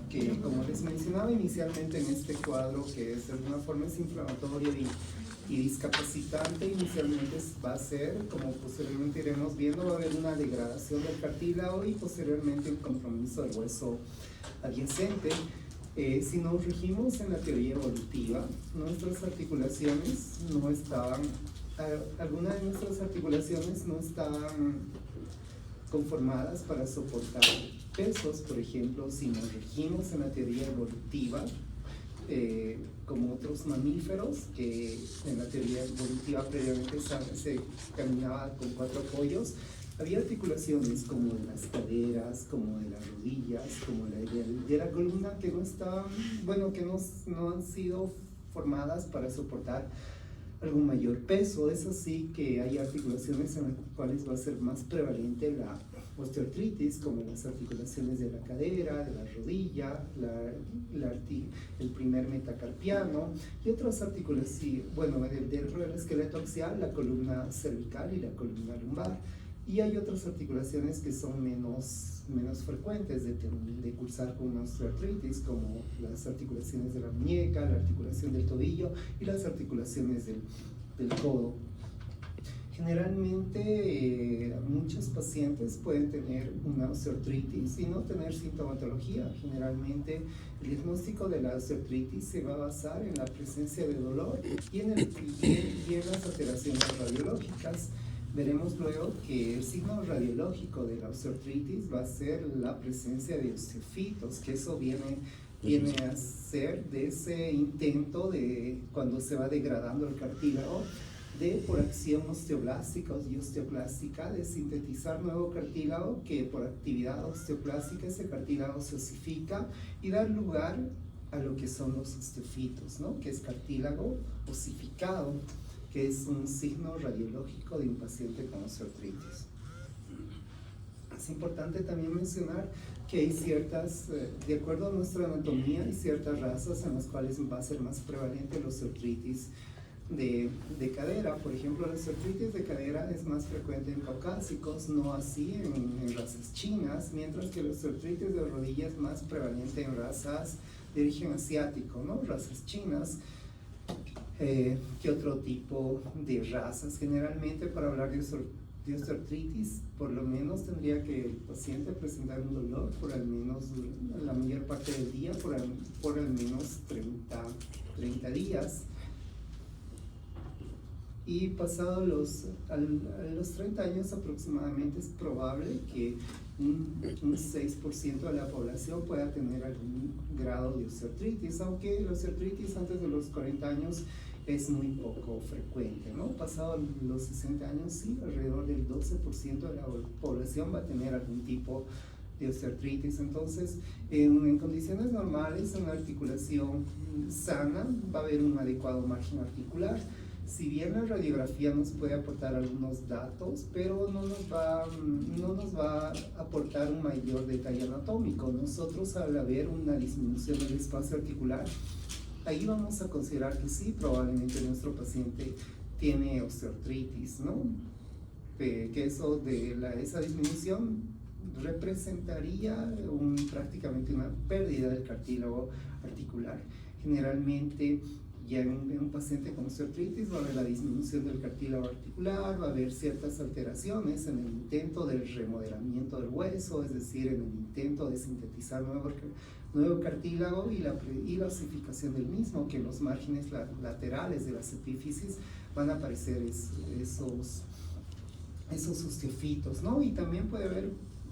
que, como les mencionaba inicialmente en este cuadro, que es de alguna forma es inflamatorio y discapacitante, inicialmente va a ser, como posteriormente iremos viendo, va a haber una degradación del cartílago y posteriormente el compromiso del hueso adyacente. Si nos regimos en la teoría evolutiva, nuestras articulaciones no estaban, algunas de nuestras articulaciones no estaban conformadas para soportar pesos. Por ejemplo, si nos regimos en la teoría evolutiva, como otros mamíferos, que en la teoría evolutiva previamente se caminaba con 4 apoyos, había articulaciones como de las caderas, como de las rodillas, como de la columna que no estaban, bueno, que no han sido formadas para soportar algún mayor peso. Es así que hay articulaciones en las cuales va a ser más prevalente la osteoartritis, como las articulaciones de la cadera, de la rodilla, el primer metacarpiano y otras articulaciones, bueno, dentro del esqueleto axial, la columna cervical y la columna lumbar. Y hay otras articulaciones que son menos frecuentes de cursar con una osteoartritis, como las articulaciones de la muñeca, la articulación del tobillo y las articulaciones del codo. Generalmente, muchos pacientes pueden tener una osteoartritis y no tener sintomatología. Generalmente, el diagnóstico de la osteoartritis se va a basar en la presencia de dolor y en las alteraciones radiológicas. Veremos luego que el signo radiológico de la osteoartritis va a ser la presencia de osteofitos, que eso viene a ser de ese intento de cuando se va degradando el cartílago, por acción osteoblástica y osteoclástica, de sintetizar nuevo cartílago, que por actividad osteoclástica ese cartílago se osifica y da lugar a lo que son los osteofitos, ¿no? Que es cartílago osificado, que es un signo radiológico de un paciente con osteoartritis. Es importante también mencionar que hay ciertas, de acuerdo a nuestra anatomía, hay ciertas razas en las cuales va a ser más prevalente la osteoartritis de cadera. Por ejemplo, la osteoartritis de cadera es más frecuente en caucásicos, no así en razas chinas, mientras que la osteoartritis de rodilla es más prevalente en razas de origen asiático, ¿no? Razas chinas. ¿Qué otro tipo de razas? Generalmente, para hablar de osteoartritis, por lo menos tendría que el paciente presentar un dolor por al menos la mayor parte del día, por al menos 30 días. Y pasado los 30 años aproximadamente, es probable que un 6% de la población pueda tener algún grado de osteoartritis, aunque la osteoartritis antes de los 40 años es muy poco frecuente, ¿no? Pasado los 60 años, sí, alrededor del 12% de la población va a tener algún tipo de osteoartritis. Entonces, en condiciones normales, en una articulación sana, va a haber un adecuado margen articular. Si bien la radiografía nos puede aportar algunos datos, pero no nos va a aportar un mayor detalle anatómico. Nosotros, al haber una disminución del espacio articular, ahí vamos a considerar que sí, probablemente nuestro paciente tiene osteoartritis, ¿no? Que esa disminución representaría prácticamente una pérdida del cartílago articular. Generalmente, ya en un paciente con osteoartritis va a haber la disminución del cartílago articular, va a haber ciertas alteraciones en el intento del remodelamiento del hueso, es decir, en el intento de sintetizar nuevo cartílago y la osificación del mismo, que en los márgenes laterales de las epífisis van a aparecer esos osteofitos, ¿no? Y también puede haber,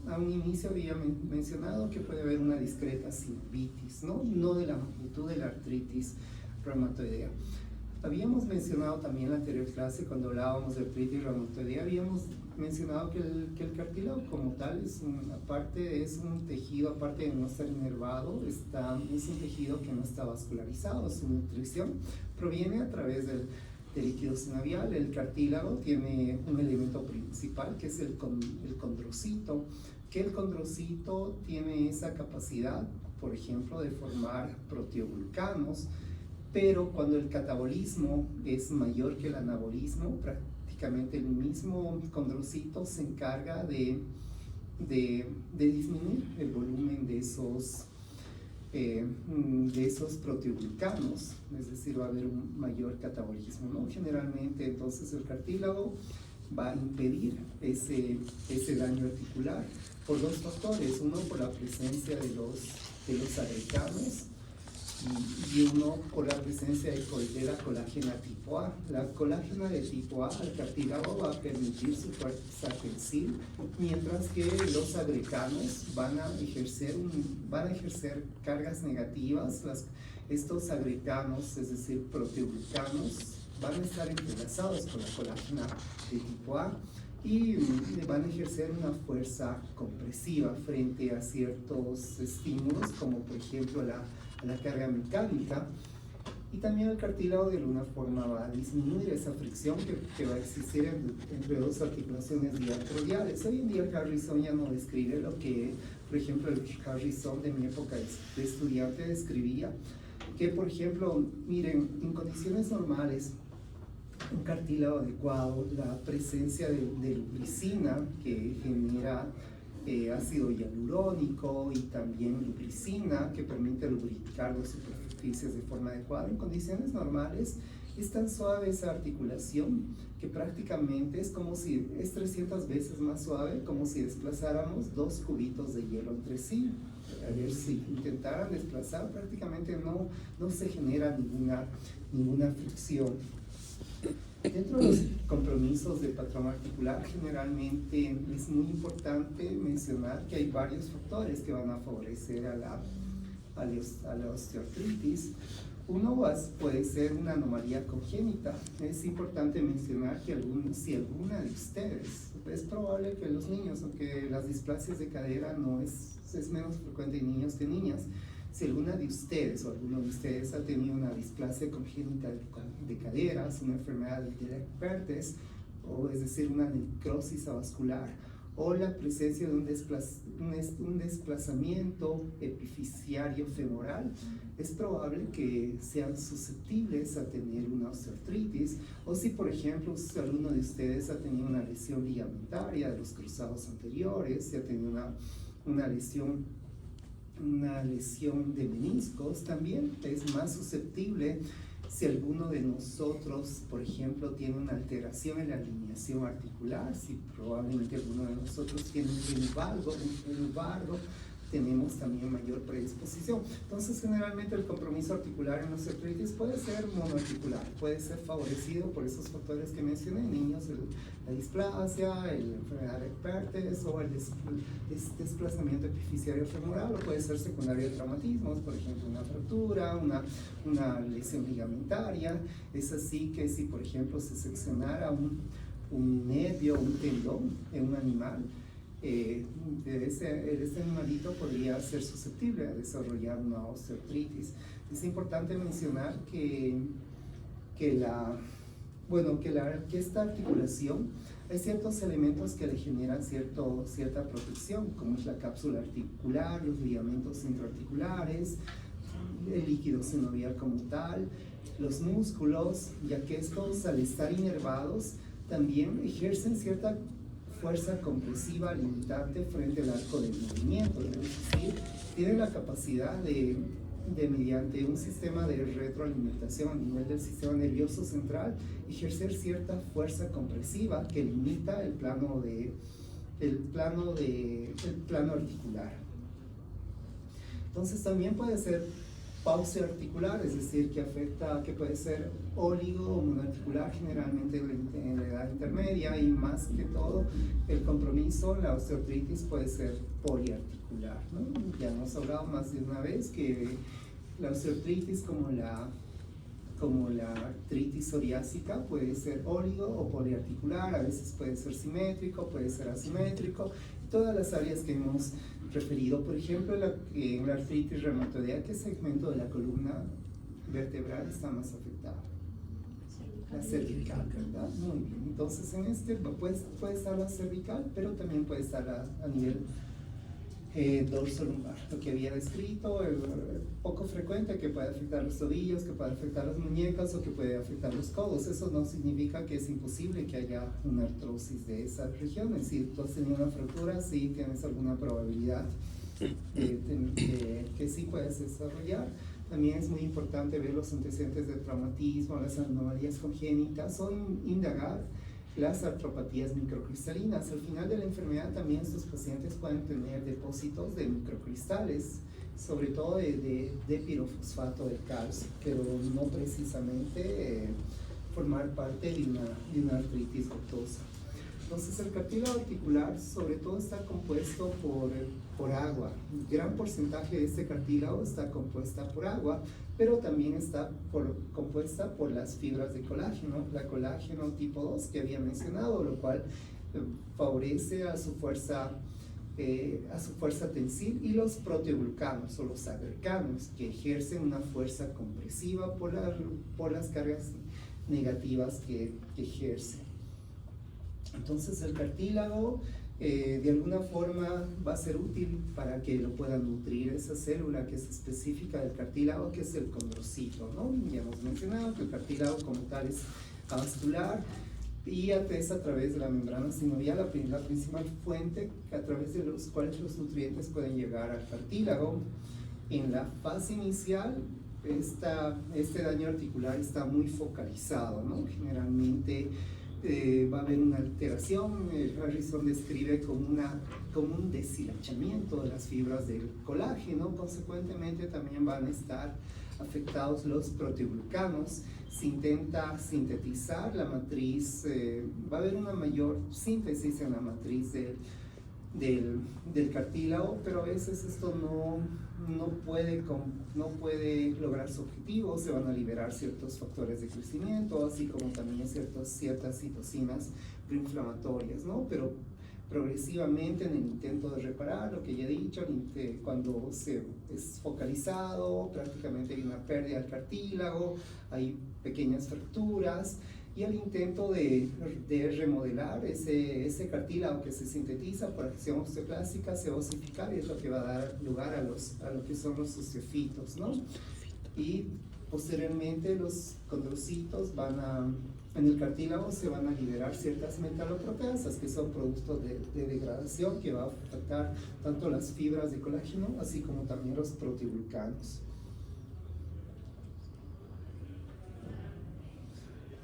a un inicio había mencionado que puede haber una discreta sinovitis, ¿no? No de la magnitud de la artritis reumatoidea. Habíamos mencionado también en la anterior clase, cuando hablábamos de artritis reumatoidea, habíamos mencionado que el cartílago como tal es un tejido, aparte de no estar inervado, es un tejido que no está vascularizado. Su nutrición proviene a través del líquido sinovial. El cartílago tiene un elemento principal, que es el condrocito, que el condrocito tiene esa capacidad, por ejemplo, de formar proteoglucanos, pero cuando el catabolismo es mayor que el anabolismo, prácticamente el mismo condrocito se encarga de disminuir el volumen de esos de esos proteoglucanos, es decir, va a haber un mayor catabolismo, ¿no? Generalmente, entonces, el cartílago va a impedir ese daño articular por dos factores. Uno, por la presencia de los agregados, y uno por la presencia de la colágena tipo A. La colágena de tipo A al cartílago va a permitir su fuerza tensil, mientras que los agreganos van a ejercer cargas negativas. Estos agreganos, es decir, proteoglucanos, van a estar entrelazados con la colágena de tipo A y van a ejercer una fuerza compresiva frente a ciertos estímulos, como por ejemplo la carga mecánica, y también el cartílago de alguna forma va a disminuir esa fricción que va a existir entre dos articulaciones diatrodiales. Hoy en día el Harrison ya no describe lo que, por ejemplo, el Harrison de mi época de estudiante describía, que por ejemplo, miren, en condiciones normales, un cartílago adecuado, la presencia de lubricina que genera ácido hialurónico y también lubricina que permite lubricar las superficies de forma adecuada. En condiciones normales es tan suave esa articulación que prácticamente es como si es 300 veces más suave, como si desplazáramos dos cubitos de hielo entre sí. A ver, si intentaran desplazar, prácticamente no se genera ninguna fricción. Dentro de los compromisos de patrón articular, generalmente es muy importante mencionar que hay varios factores que van a favorecer a la osteoartritis. Uno puede ser una anomalía congénita. Es importante mencionar que si alguna de ustedes, es probable que los niños, aunque las displasias de cadera es menos frecuente en niños que en niñas, si alguna de ustedes o alguno de ustedes ha tenido una displasia congénita de caderas, una enfermedad de Derek-Perthes, o es decir, una necrosis avascular, o la presencia de un desplazamiento epifisiario femoral, es probable que sean susceptibles a tener una osteoartritis. O si, por ejemplo, alguno de ustedes ha tenido una lesión ligamentaria de los cruzados anteriores, si ha tenido una lesión de meniscos, también es más susceptible. Si alguno de nosotros, por ejemplo, tiene una alteración en la alineación articular, si probablemente alguno de nosotros tiene un lumbargo, tenemos también mayor predisposición. Entonces, generalmente el compromiso articular en la osteoartritis puede ser monoarticular, puede ser favorecido por esos factores que mencioné, niños, la displasia, la enfermedad de Perthes o el desplazamiento epifisiario femoral, o puede ser secundario a traumatismos, por ejemplo, una fractura, una lesión ligamentaria. Es así que si, por ejemplo, se seccionara un nervio, un tendón en un animal, este animalito podría ser susceptible a desarrollar una osteoartritis. Es importante mencionar que esta articulación, hay ciertos elementos que le generan cierta protección, como es la cápsula articular, los ligamentos intraarticulares, el líquido sinovial como tal, los músculos, ya que estos, al estar inervados, también ejercen cierta fuerza compresiva limitante frente al arco del movimiento. Es decir, tienen la capacidad de mediante un sistema de retroalimentación a nivel del sistema nervioso central, ejercer cierta fuerza compresiva que limita el plano articular. Entonces también puede ser pausa articular, es decir, que puede ser óligo o monoarticular, generalmente en la edad intermedia, y más que todo el compromiso, la osteoartritis puede ser poliarticular, ¿no? Ya hemos hablado más de una vez que la osteoartritis, como la artritis psoriásica, puede ser óligo o poliarticular, a veces puede ser simétrico, puede ser asimétrico, todas las áreas que hemos referido. Por ejemplo, en la artritis reumatoidea, ¿qué segmento de la columna vertebral está más afectado? La cervical, ¿verdad? Muy bien. Entonces, en puede estar la cervical, pero también puede estar a nivel dorso lumbar. Lo que había descrito, poco frecuente, que puede afectar los tobillos, que puede afectar las muñecas o que puede afectar los codos. Eso no significa que es imposible que haya una artrosis de esas regiones. Si tú has tenido una fractura, sí tienes alguna probabilidad que sí puedes desarrollar. También es muy importante ver los antecedentes de traumatismo, las anomalías congénitas o indagar las artropatías microcristalinas. Al final de la enfermedad también estos pacientes pueden tener depósitos de microcristales, sobre todo de pirofosfato de calcio, pero no precisamente formar parte de una artritis gottosa. Entonces el cartílago articular sobre todo está compuesto por agua. Un gran porcentaje de este cartílago está compuesta por agua, pero también está compuesta por las fibras de colágeno, la colágeno tipo 2 que había mencionado, lo cual favorece a su fuerza tensil, y los proteoglucanos o los agreganos que ejercen una fuerza compresiva por las cargas negativas que ejercen. Entonces el cartílago de alguna forma va a ser útil para que lo puedan nutrir esa célula que es específica del cartílago, que es el condrocito, ¿no? Ya hemos mencionado que el cartílago como tal es avascular y es a través de la membrana sinovial la principal fuente a través de los cuales los nutrientes pueden llegar al cartílago. En la fase inicial este daño articular está muy focalizado, ¿no? Generalmente va a haber una alteración. Harrison describe como un deshilachamiento de las fibras del colágeno. Consecuentemente también van a estar afectados los proteoglucanos. Se intenta sintetizar la matriz, va a haber una mayor síntesis en la matriz del cartílago, pero a veces esto no puede lograr su objetivo. Se van a liberar ciertos factores de crecimiento, así como también ciertas citocinas proinflamatorias, ¿no? Pero progresivamente en el intento de reparar, lo que ya he dicho, cuando es focalizado, prácticamente hay una pérdida del cartílago, hay pequeñas fracturas, y el intento de remodelar ese cartílago que se sintetiza por acción osteoclástica se va a osificar, y es lo que va a dar lugar a lo que son los osteofitos, ¿no? Y posteriormente los condrocitos en el cartílago se van a liberar ciertas metaloproteasas que son productos de degradación, que va a afectar tanto las fibras de colágeno así como también los proteoglucanos.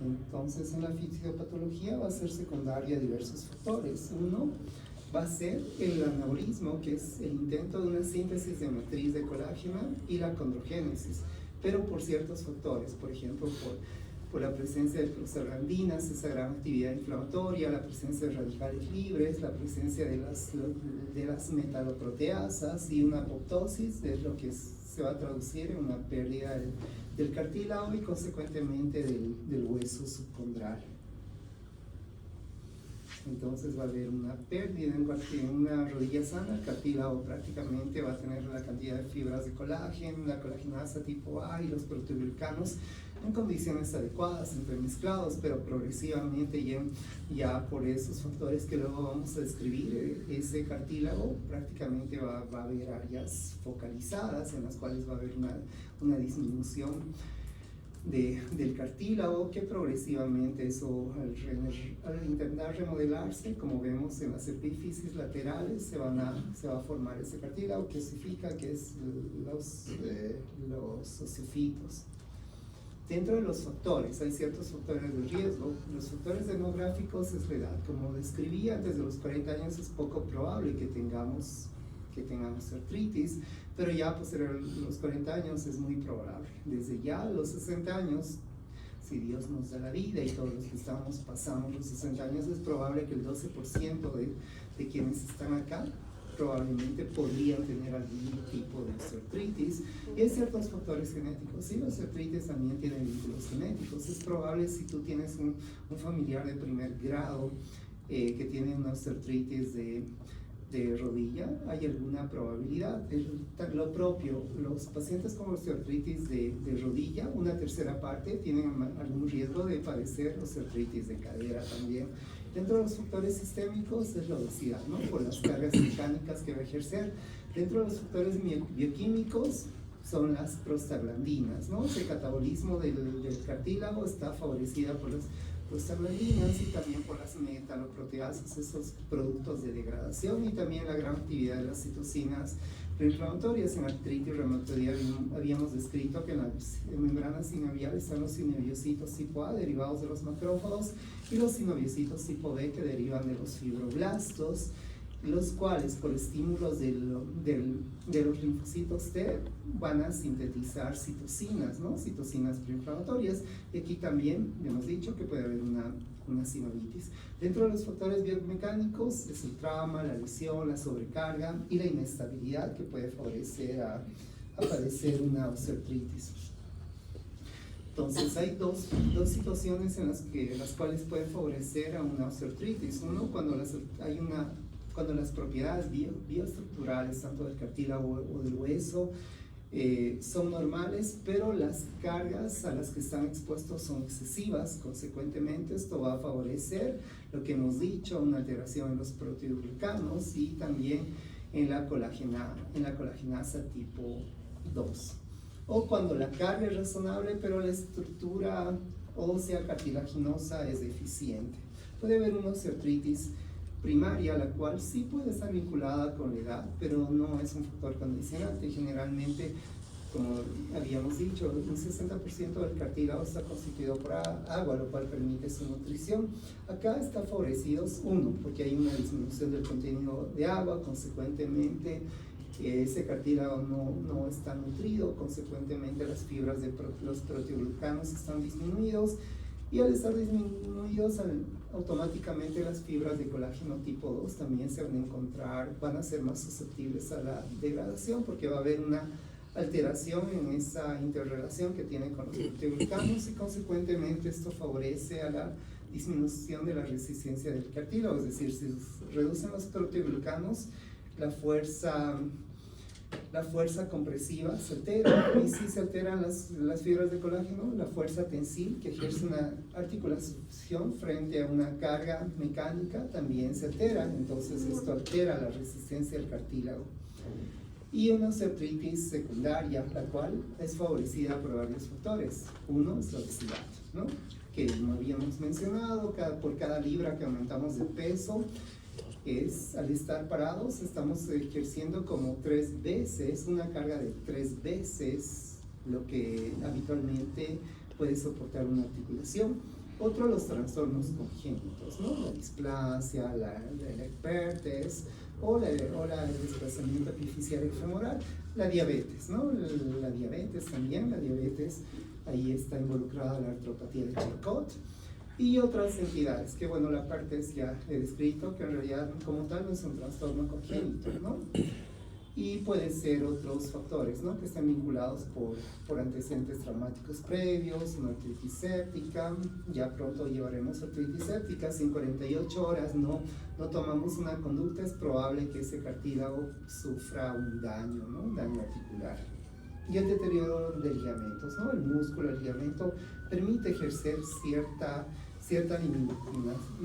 Entonces en la fisiopatología va a ser secundaria a diversos factores. Uno va a ser el aneurismo, que es el intento de una síntesis de matriz de colágeno, y la condrogénesis, pero por ciertos factores, por ejemplo por la presencia de prostaglandinas, esa gran actividad inflamatoria, la presencia de radicales libres, la presencia de las metaloproteasas y una apoptosis, es lo que se va a traducir en una pérdida del cartílago y consecuentemente del hueso subcondral. Entonces va a haber una pérdida en una rodilla sana. El cartílago prácticamente va a tener la cantidad de fibras de colágeno, la colagenasa tipo A y los proteoglucanos en condiciones adecuadas, entremezclados, pero progresivamente ya por esos factores que luego vamos a describir, ese cartílago prácticamente va a haber áreas focalizadas en las cuales va a haber una disminución del cartílago, que progresivamente eso al intentar remodelarse, como vemos en las epífisis laterales, se va a formar ese cartílago que osifica, que es los osteofitos. Dentro de los factores, hay ciertos factores de riesgo. Los factores demográficos es la edad. Como describí, antes de los 40 años es poco probable que tengamos artritis, pero ya posterior a los 40 años es muy probable. Desde ya a los 60 años, si Dios nos da la vida y todos los que estamos pasando los 60 años, es probable que el 12% de quienes están acá probablemente podrían tener algún tipo de osteoartritis. Y hay ciertos factores genéticos. Sí, la osteoartritis también tiene vínculos genéticos. Es probable, si tú tienes un familiar de primer grado que tiene una osteoartritis de rodilla, hay alguna probabilidad. Lo propio, los pacientes con osteoartritis de rodilla, una tercera parte tienen algún riesgo de padecer osteoartritis de cadera también. Dentro de los factores sistémicos es la obesidad, ¿no? Por las cargas mecánicas que va a ejercer. Dentro de los factores bioquímicos son las prostaglandinas, ¿no? El catabolismo del cartílago está favorecida por las prostaglandinas y también por las metaloproteasas, esos productos de degradación, y también la gran actividad de las citocinas preinflamatorias. En artritis reumatoidea habíamos descrito que en la membrana sinovial están los sinoviocitos tipo A derivados de los macrófagos y los sinoviocitos tipo B que derivan de los fibroblastos, los cuales por estímulos de los linfocitos T van a sintetizar citocinas, ¿no? Citocinas preinflamatorias, y aquí también hemos dicho que puede haber una sinovitis. Dentro de los factores biomecánicos es el trauma, la lesión, la sobrecarga y la inestabilidad que puede favorecer a padecer una osteoartritis. Entonces hay dos situaciones en las cuales puede favorecer a una osteoartritis. Uno, cuando las propiedades bioestructurales, tanto del cartílago o del hueso, son normales, pero las cargas a las que están expuestos son excesivas. Consecuentemente, esto va a favorecer lo que hemos dicho, una alteración en los proteoglucanos y también en la colagenasa tipo 2. O cuando la carga es razonable, pero la estructura ósea cartilaginosa es deficiente. Puede haber una osteoartritis primaria, la cual sí puede estar vinculada con la edad, pero no es un factor condicionante. Generalmente, como habíamos dicho, un 60% del cartílago está constituido por agua, lo cual permite su nutrición. Acá está favorecido, uno, porque hay una disminución del contenido de agua, consecuentemente ese cartílago no está nutrido, consecuentemente las fibras de los proteoglucanos están disminuidos, y al estar disminuidos, automáticamente las fibras de colágeno tipo 2 también van a ser más susceptibles a la degradación, porque va a haber una alteración en esa interrelación que tienen con los proteoglucanos, y consecuentemente esto favorece a la disminución de la resistencia del cartílago. Es decir, si reducen los proteoglucanos, la fuerza compresiva se altera, y si se alteran las fibras de colágeno, la fuerza tensil que ejerce una articulación frente a una carga mecánica también se altera. Entonces esto altera la resistencia del cartílago. Y una osteoartritis secundaria, la cual es favorecida por varios factores. Uno es la obesidad, ¿no? Que no habíamos mencionado. Por cada libra que aumentamos de peso, al estar parados, estamos ejerciendo como 3 veces, una carga de 3 veces lo que habitualmente puede soportar una articulación. Otro, los trastornos congénitos, ¿no? La displasia, la herpes o el desplazamiento epifisiario femoral, la diabetes, ¿no? La diabetes también, ahí está involucrada la artropatía de Charcot. Y otras entidades, que bueno, la parte ya he descrito, que en realidad como tal no es un trastorno congénito, ¿no? Y puede ser otros factores, ¿no? Que están vinculados por antecedentes traumáticos previos, una artritis séptica. Ya pronto llevaremos artritis séptica. Si en 48 horas no tomamos una conducta, es probable que ese cartílago sufra un daño, ¿no? Un daño articular. Y el deterioro de ligamentos, ¿no? El músculo, el ligamento permite ejercer cierta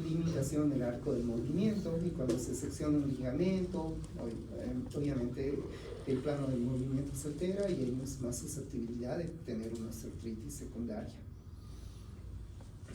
limitación del arco del movimiento, y cuando se secciona un ligamento, obviamente el plano del movimiento se altera y hay más susceptibilidad de tener una osteoartritis secundaria.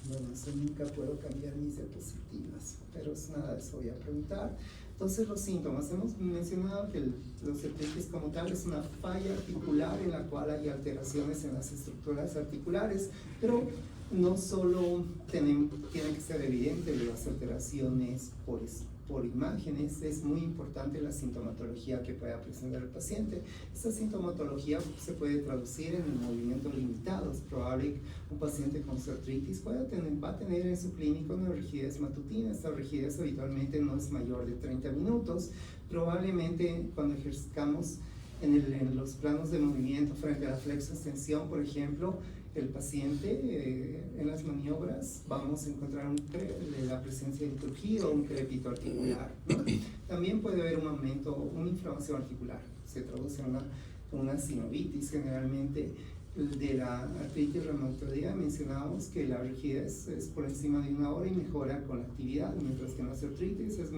Bueno, eso nunca puedo cambiar mis diapositivas, pero nada, eso voy a preguntar. Entonces, los síntomas. Hemos mencionado que la osteoartritis como tal es una falla articular en la cual hay alteraciones en las estructuras articulares, pero no solo tiene que ser evidente las alteraciones por imágenes, es muy importante la sintomatología que pueda presentar el paciente. Esta sintomatología se puede traducir en el movimiento limitado. Es probable que un paciente con osteoartritis va a tener en su clínico una rigidez matutina. Esta rigidez habitualmente no es mayor de 30 minutos. Probablemente cuando ejerzcamos en los planos de movimiento frente a la flexo-extensión, por ejemplo, el paciente en las maniobras vamos a encontrar la presencia de crujido, un crepito articular, ¿no? También puede haber un aumento, una inflamación articular, se traduce en una sinovitis. Generalmente de la artritis reumatoidea mencionábamos que la rigidez es por encima de 1 hora y mejora con la actividad, mientras que en la osteoartritis es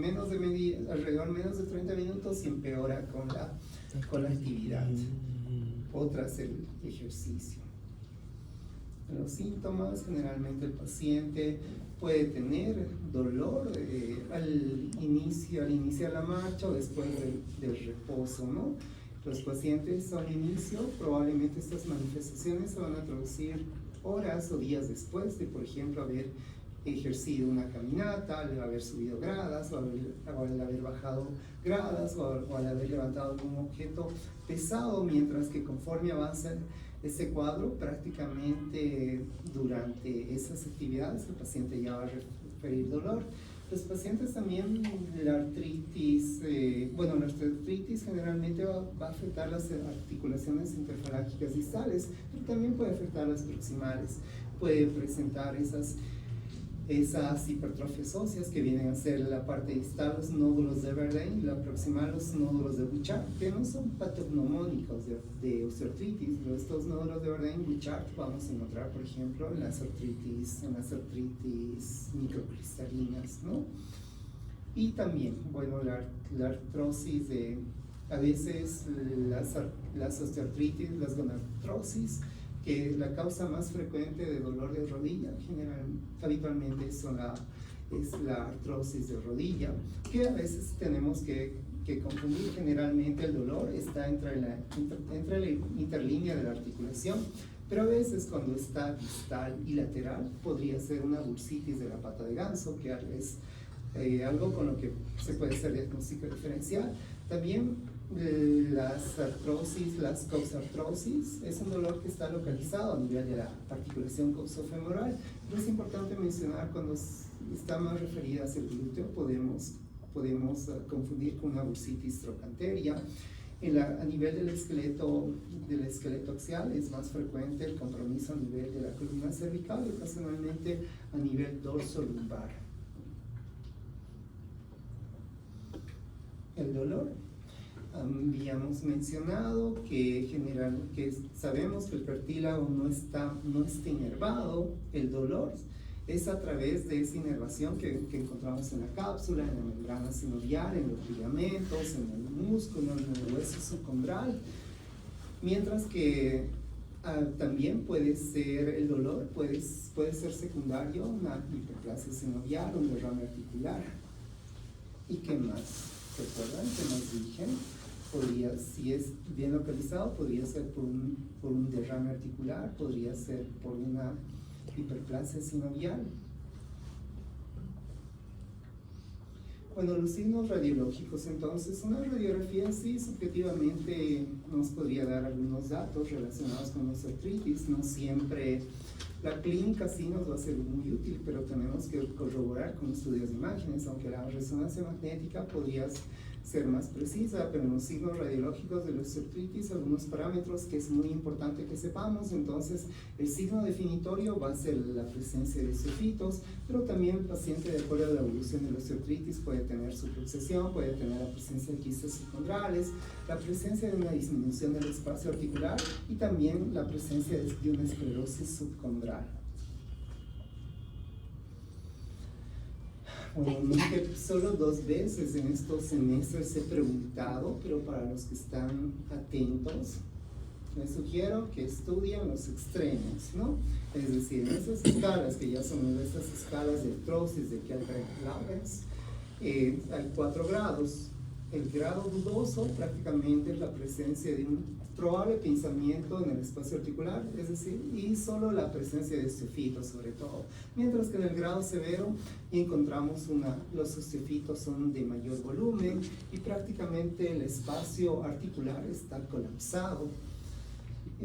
alrededor menos de 30 minutos y empeora con la actividad. Otra es el ejercicio. Los síntomas, generalmente el paciente puede tener dolor al iniciar la marcha o después del reposo, ¿no? Los pacientes al inicio, probablemente estas manifestaciones se van a traducir horas o días después de, por ejemplo, haber ejercido una caminata, al haber subido gradas, o al haber bajado gradas, o al haber levantado algún objeto pesado, mientras que conforme avanza este cuadro, prácticamente durante esas actividades el paciente ya va a referir dolor. Los pacientes también, la artritis, la artritis generalmente va a afectar las articulaciones interfalángicas distales, pero también puede afectar las proximales. Puede presentar esas hipertrofias óseas que vienen a ser la parte distal, los nódulos de Verdun, y la proximal, los nódulos de Bouchard, que no son patognomónicos de osteoartritis, pero estos nódulos de Verdun y Bouchard vamos a encontrar, por ejemplo, en las artritis microcristalinas, ¿no? Y también, bueno, la artrosis a veces las osteoartritis, las gonartrosis, que la causa más frecuente de dolor de rodilla habitualmente es la artrosis de rodilla, que a veces tenemos que confundir. Generalmente el dolor está entre la interlínea de la articulación, pero a veces cuando está distal y lateral podría ser una bursitis de la pata de ganso, que es algo con lo que se puede hacer diagnóstico diferencial. También las artrosis, las coxartrosis, es un dolor que está localizado a nivel de la articulación coxofemoral, pero es importante mencionar cuando está más referida hacia el glúteo, podemos confundir con una bursitis trochanteria. A nivel del esqueleto axial es más frecuente el compromiso a nivel de la columna cervical y ocasionalmente a nivel dorso lumbar. El dolor. Habíamos mencionado que sabemos que el cartílago no está inervado. El dolor es a través de esa inervación que encontramos en la cápsula, en la membrana sinovial, en los ligamentos, en el músculo, en el hueso subcondral. Mientras que también el dolor puede ser secundario a una hiperplasia sinovial, un derrame articular. ¿Y qué más? ¿Recuerdan qué más dije? Si es bien localizado, podría ser por un derrame articular, podría ser por una hiperplasia sinovial. Bueno, los signos radiológicos, entonces, una radiografía sí subjetivamente nos podría dar algunos datos relacionados con la osteoartritis. No siempre la clínica sí nos va a ser muy útil, pero tenemos que corroborar con estudios de imágenes, aunque la resonancia magnética podría ser más precisa, pero en los signos radiológicos de la osteoartritis, algunos parámetros que es muy importante que sepamos. Entonces, el signo definitorio va a ser la presencia de osteofitos, pero también el paciente, de acuerdo a la evolución de la osteoartritis, puede tener subluxación, puede tener la presencia de quistes subcondrales, la presencia de una disminución del espacio articular y también la presencia de una esclerosis subcondral. Bueno, solo 2 veces en estos semestres he preguntado, pero para los que están atentos, les sugiero que estudien los extremos, ¿no? Es decir, en esas escalas, que ya son esas escalas de artrosis de Kjelgaard-Lawrence, hay 4 grados. El grado dudoso prácticamente es la presencia de un probable pinzamiento en el espacio articular, es decir, y solo la presencia de osteofitos sobre todo. Mientras que en el grado severo encontramos los osteofitos son de mayor volumen y prácticamente el espacio articular está colapsado.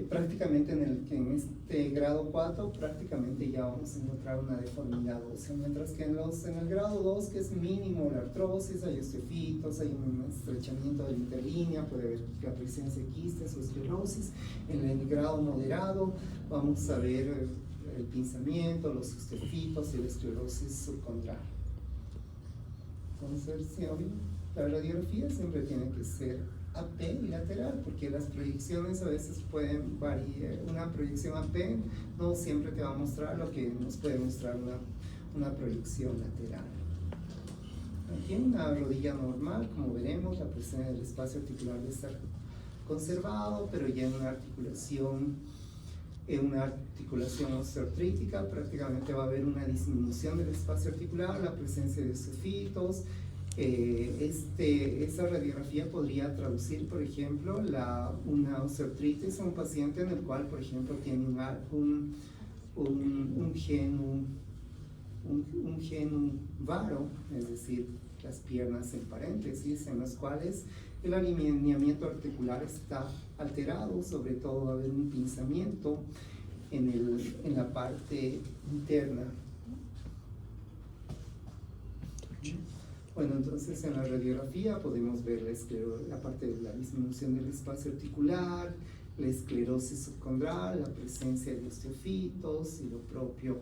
Prácticamente en este grado 4 prácticamente ya vamos a encontrar una deformidad ósea, mientras que en el grado 2, que es mínimo la artrosis, hay osteofitos, hay un estrechamiento de la interlínea, puede haber la presencia de quistes o esclerosis. En el grado moderado vamos a ver el pinzamiento, los osteofitos y la esclerosis subcondral. Entonces, sí, la radiografía siempre tiene que ser AP y lateral, porque las proyecciones a veces pueden variar. Una proyección AP no siempre te va a mostrar lo que nos puede mostrar una proyección lateral. Aquí en una rodilla normal, como veremos, la presencia del espacio articular debe estar conservado, pero ya en una articulación osteoartrítica prácticamente va a haber una disminución del espacio articular, la presencia de osteofitos. Esa radiografía podría traducir, por ejemplo, una osteoartritis a un paciente en el cual, por ejemplo, tiene un gen varo, es decir, las piernas en paréntesis, en las cuales el alineamiento articular está alterado, sobre todo va a haber un pinzamiento en la parte interna. Bueno, entonces en la radiografía podemos ver la parte de la disminución del espacio articular, la esclerosis subcondral, la presencia de osteofitos y lo propio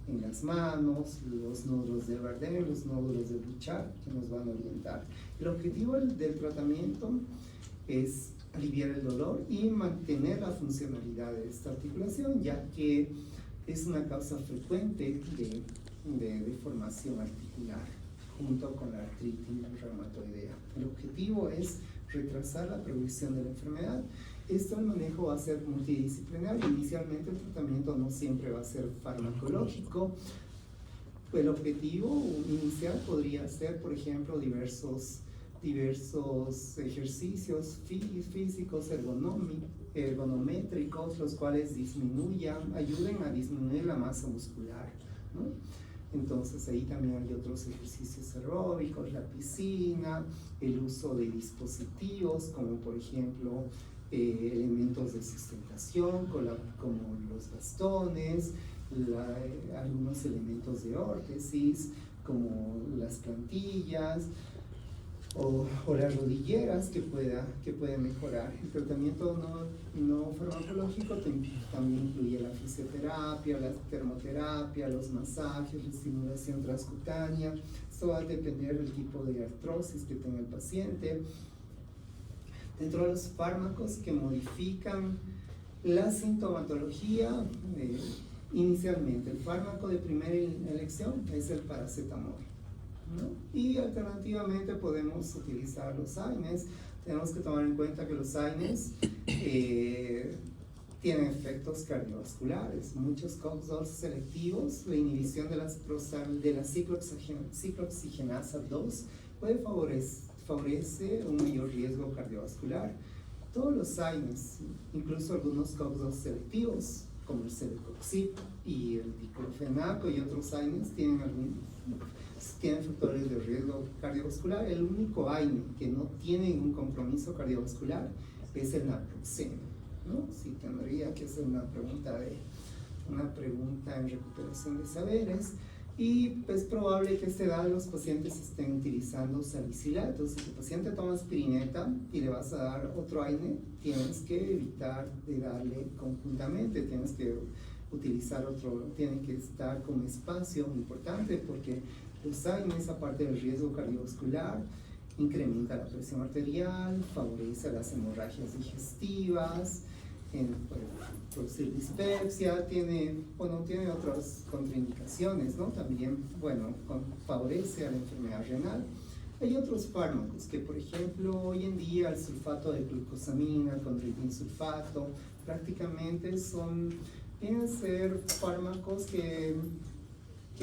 en las manos, los nódulos de Bardet, los nódulos de Bouchard, que nos van a orientar. El objetivo del tratamiento es aliviar el dolor y mantener la funcionalidad de esta articulación, ya que es una causa frecuente de deformación articular, junto con la artritis reumatoidea. El objetivo es retrasar la progresión de la enfermedad. El manejo va a ser multidisciplinario. Inicialmente el tratamiento no siempre va a ser farmacológico. El objetivo inicial podría ser, por ejemplo, diversos ejercicios físicos ergonométricos, los cuales ayuden a disminuir la masa muscular, ¿no? Entonces ahí también hay otros ejercicios aeróbicos, la piscina, el uso de dispositivos como por ejemplo elementos de sustentación como los bastones, algunos elementos de órtesis como las plantillas o las rodilleras que pueden mejorar. El tratamiento no farmacológico también incluye la fisioterapia, la termoterapia, los masajes, la estimulación transcutánea. Esto va a depender del tipo de artrosis que tenga el paciente. Dentro de los fármacos que modifican la sintomatología, inicialmente el fármaco de primera elección es el paracetamol, ¿no? Y alternativamente podemos utilizar los AINES. Tenemos que tomar en cuenta que los AINES tienen efectos cardiovasculares. Muchos COX-2 selectivos, la inhibición de la ciclooxigenasa 2 favorece un mayor riesgo cardiovascular. Todos los AINES, incluso algunos COX-2 selectivos, como el celecoxib y el diclofenaco y otros AINES, tienen factores de riesgo cardiovascular. El único AINE que no tiene un compromiso cardiovascular es el naproxeno, ¿no? Si tendría que hacer una pregunta en recuperación de saberes. Y es probable que a esta edad los pacientes estén utilizando salicilato. Si tu paciente toma aspirineta y le vas a dar otro AINE, tienes que evitar de darle conjuntamente, tienes que utilizar tiene que estar con espacio importante, porque los AINES, aparte del riesgo cardiovascular, incrementa la presión arterial, favorece las hemorragias digestivas, puede producir dispepsia, tiene otras contraindicaciones, ¿no? También, favorece a la enfermedad renal. Hay otros fármacos que, por ejemplo, hoy en día el sulfato de glucosamina, el condroitinsulfato, prácticamente vienen a ser fármacos que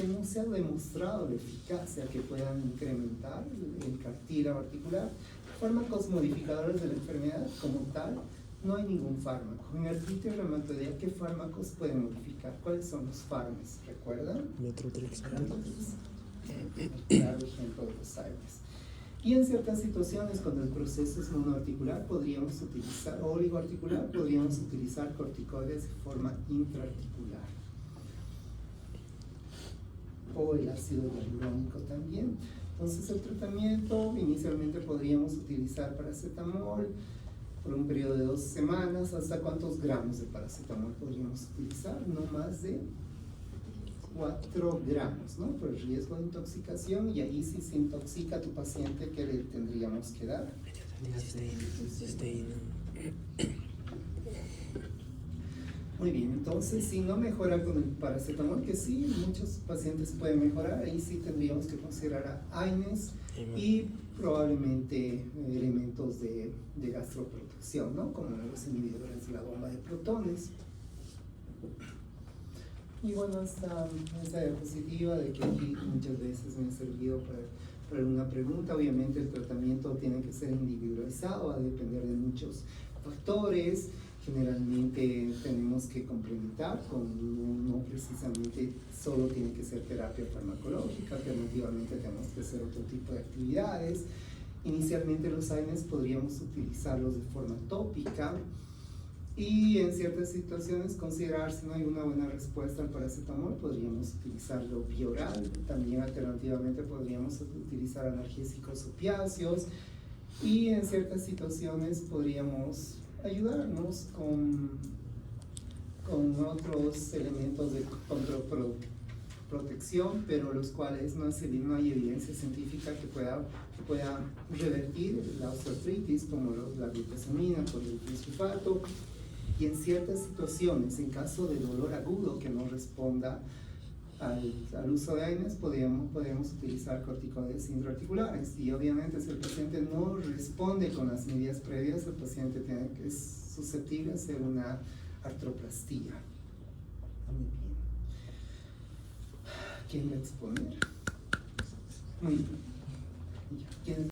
no se ha demostrado la eficacia que puedan incrementar el cartílago articular. Fármacos modificadores de la enfermedad como tal, no hay ningún fármaco. En artritis reumatoidea, ¿qué fármacos pueden modificar? ¿Cuáles son los fármacos? ¿Recuerdan? Metrotrix. Claro ejemplo de los AINES. Y en ciertas situaciones, cuando el proceso es monoarticular, o oligoarticular, podríamos utilizar corticoides de forma intraarticular. O el ácido hialurónico también. Entonces el tratamiento, inicialmente podríamos utilizar paracetamol por un periodo de 2 semanas. ¿Hasta cuántos gramos de paracetamol podríamos utilizar? No más de 4 gramos, ¿no? Por el riesgo de intoxicación, y ahí si se intoxica a tu paciente, ¿qué le tendríamos que dar? Muy bien, entonces si no mejora con el paracetamol, que sí, muchos pacientes pueden mejorar, ahí sí tendríamos que considerar a AINES y probablemente elementos de gastroprotección, ¿no? Como los inhibidores de la bomba de protones. Y bueno, esta diapositiva de que aquí muchas veces me ha servido alguna pregunta. Obviamente el tratamiento tiene que ser individualizado, va a depender de muchos factores. Generalmente tenemos que complementar no precisamente solo tiene que ser terapia farmacológica, alternativamente tenemos que hacer otro tipo de actividades. Inicialmente los AINES podríamos utilizarlos de forma tópica y en ciertas situaciones considerar si no hay una buena respuesta al paracetamol podríamos utilizarlo vía oral. También alternativamente podríamos utilizar analgésicos opiáceos y en ciertas situaciones podríamos ayudarnos con otros elementos de protección, pero los cuales no hay evidencia científica que pueda revertir la osteoartritis, como la glucosamina, por el sulfato. Y en ciertas situaciones, en caso de dolor agudo que no responda al uso de AINES, podemos utilizar corticoides intraarticulares. Y obviamente si el paciente no responde con las medidas previas, el paciente es susceptible a hacer una artroplastía. Muy bien. ¿Quién va a exponer? Muy bien. ¿Quién